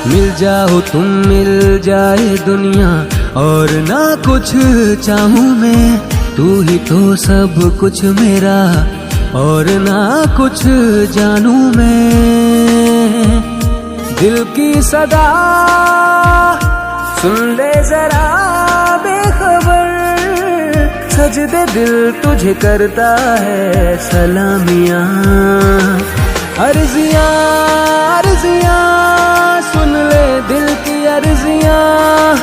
मिल जाओ तुम, मिल जाए दुनिया, और ना कुछ चाहूं मैं। तू ही तो सब कुछ मेरा, और ना कुछ जानूं मैं। दिल की सदा सुन ले जरा बेखबर, सजदे दिल तुझे करता है सलामियां। अर्जी